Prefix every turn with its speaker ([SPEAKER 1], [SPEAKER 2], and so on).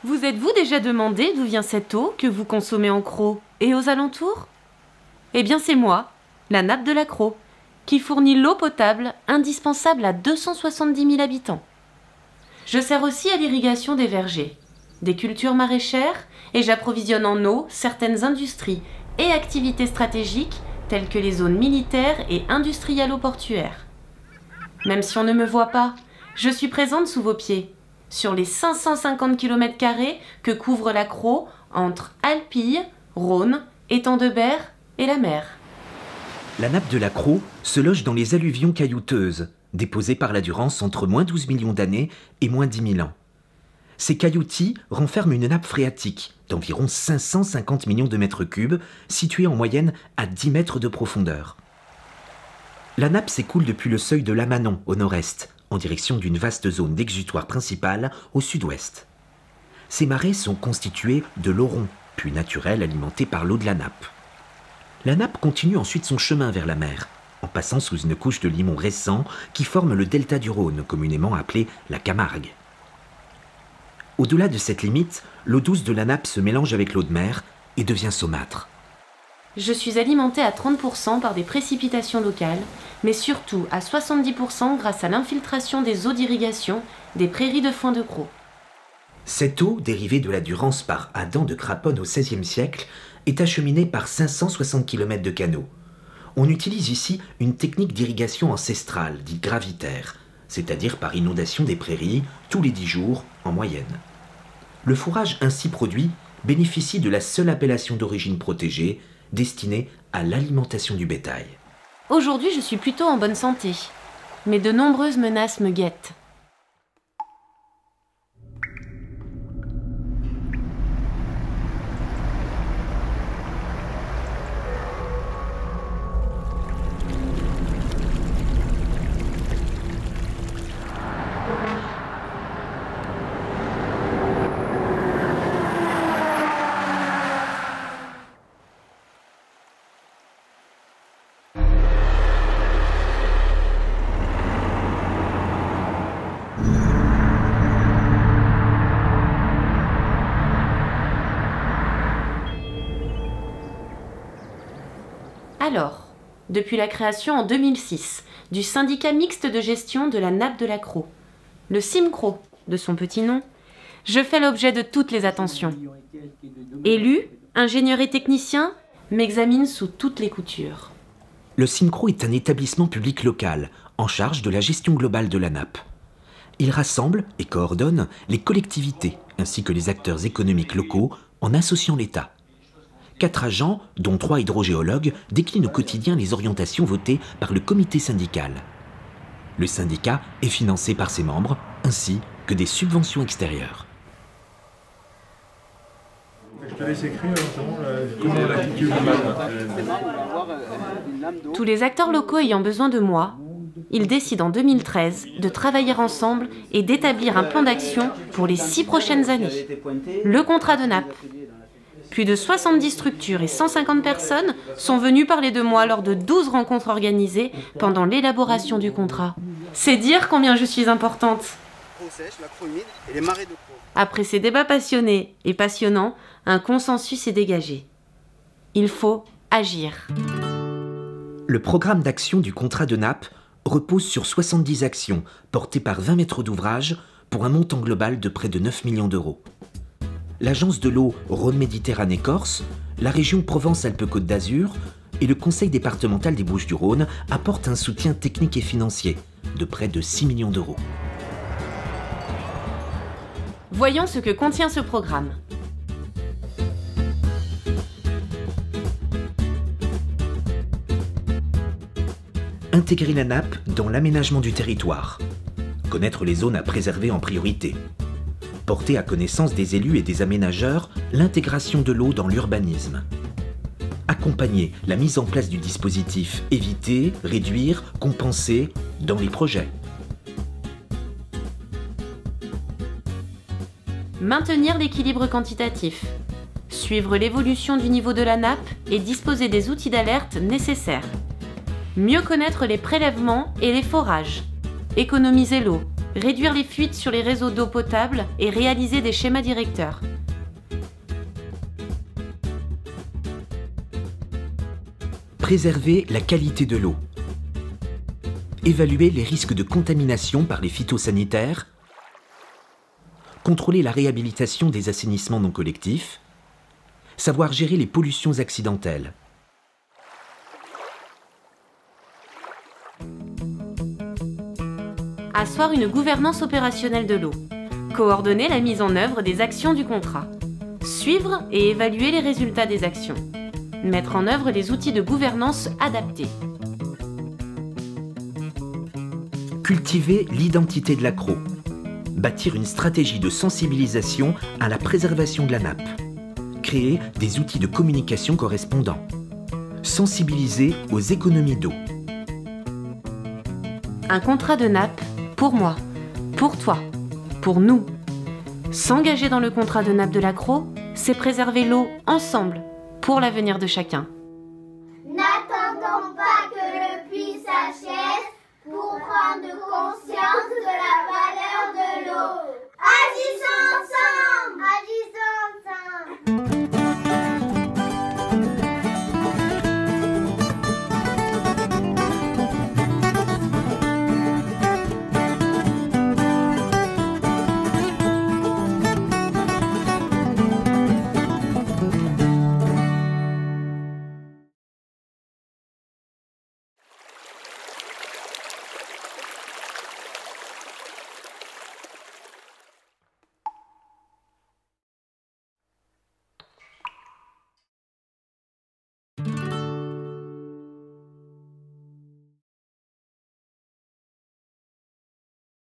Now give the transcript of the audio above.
[SPEAKER 1] Vous êtes-vous déjà demandé d'où vient cette eau que vous consommez en Crau et aux alentours? Eh bien c'est moi, la nappe de la Crau, qui fournit l'eau potable indispensable à 270 000 habitants. Je sers aussi à l'irrigation des vergers, des cultures maraîchères et j'approvisionne en eau certaines industries et activités stratégiques telles que les zones militaires et industrialo-portuaires. Même si on ne me voit pas, je suis présente sous vos pieds, sur les 550 km² que couvre la Crau entre Alpilles, Rhône, Étang de Berre et la mer.
[SPEAKER 2] La nappe de la Crau se loge dans les alluvions caillouteuses, déposées par la Durance entre moins 12 millions d'années et moins 10 000 ans. Ces cailloutis renferment une nappe phréatique d'environ 550 millions de mètres cubes, située en moyenne à 10 mètres de profondeur. La nappe s'écoule depuis le seuil de Lamanon au nord-est, en direction d'une vaste zone d'exutoire principale au sud-ouest. Ces marais sont constitués de lorons, puits naturels alimentés par l'eau de la nappe. La nappe continue ensuite son chemin vers la mer, en passant sous une couche de limon récent qui forme le delta du Rhône, communément appelé la Camargue. Au-delà de cette limite, l'eau douce de la nappe se mélange avec l'eau de mer et devient saumâtre.
[SPEAKER 1] Je suis alimentée à 30% par des précipitations locales, mais surtout à 70% grâce à l'infiltration des eaux d'irrigation des prairies de foin de Crau.
[SPEAKER 2] Cette eau, dérivée de la Durance par Adam de Craponne au XVIe siècle, est acheminée par 560 km de canaux. On utilise ici une technique d'irrigation ancestrale, dite gravitaire, c'est-à-dire par inondation des prairies tous les 10 jours en moyenne. Le fourrage ainsi produit bénéficie de la seule appellation d'origine protégée, destinée à l'alimentation du bétail.
[SPEAKER 1] Aujourd'hui, je suis plutôt en bonne santé, mais de nombreuses menaces me guettent. Alors, depuis la création en 2006 du syndicat mixte de gestion de la nappe de la Crau, le CIMCRO de son petit nom, je fais l'objet de toutes les attentions. Élus, ingénieurs et techniciens m'examinent sous toutes les coutures.
[SPEAKER 2] Le CIMCRO est un établissement public local en charge de la gestion globale de la nappe. Il rassemble et coordonne les collectivités ainsi que les acteurs économiques locaux en associant l'État. 4 agents, dont 3 hydrogéologues, déclinent au quotidien les orientations votées par le comité syndical. Le syndicat est financé par ses membres, ainsi que des subventions extérieures.
[SPEAKER 3] Je te laisse écrire notamment comment l'attitude du matin.
[SPEAKER 1] Tous les acteurs locaux ayant besoin de moi, ils décident en 2013 de travailler ensemble et d'établir un plan d'action pour les 6 prochaines années. Le contrat de nappe. Plus de 70 structures et 150 personnes sont venues parler de moi lors de 12 rencontres organisées pendant l'élaboration du contrat. C'est dire combien je suis importante. Après ces débats passionnés et passionnants, un consensus est dégagé. Il faut agir.
[SPEAKER 2] Le programme d'action du contrat de nappe repose sur 70 actions portées par 20 maîtres d'ouvrage pour un montant global de près de 9 millions d'euros. L'Agence de l'eau Rhône-Méditerranée-Corse, la région Provence-Alpes-Côte d'Azur et le Conseil départemental des Bouches-du-Rhône apportent un soutien technique et financier de près de 6 millions d'euros.
[SPEAKER 1] Voyons ce que contient ce programme.
[SPEAKER 2] Intégrer la nappe dans l'aménagement du territoire. Connaître les zones à préserver en priorité. Porter à connaissance des élus et des aménageurs l'intégration de l'eau dans l'urbanisme. Accompagner la mise en place du dispositif éviter, réduire, compenser dans les projets.
[SPEAKER 1] Maintenir l'équilibre quantitatif. Suivre l'évolution du niveau de la nappe et disposer des outils d'alerte nécessaires. Mieux connaître les prélèvements et les forages. Économiser l'eau. réduire les fuites sur les réseaux d'eau potable et réaliser des schémas directeurs.
[SPEAKER 2] Préserver la qualité de l'eau. Évaluer les risques de contamination par les phytosanitaires. Contrôler la réhabilitation des assainissements non collectifs. Savoir gérer les pollutions accidentelles.
[SPEAKER 1] Asseoir une gouvernance opérationnelle de l'eau. Coordonner la mise en œuvre des actions du contrat. Suivre et évaluer les résultats des actions. Mettre en œuvre les outils de gouvernance adaptés.
[SPEAKER 2] Cultiver l'identité de l'accro. Bâtir une stratégie de sensibilisation à la préservation de la nappe. Créer des outils de communication correspondants. Sensibiliser aux économies d'eau.
[SPEAKER 1] Un contrat de nappe pour moi, pour toi, pour nous. S'engager dans le contrat de nappe de l'accro, c'est préserver l'eau ensemble pour l'avenir de chacun.
[SPEAKER 4] N'attendons pas que le puits s'achève pour prendre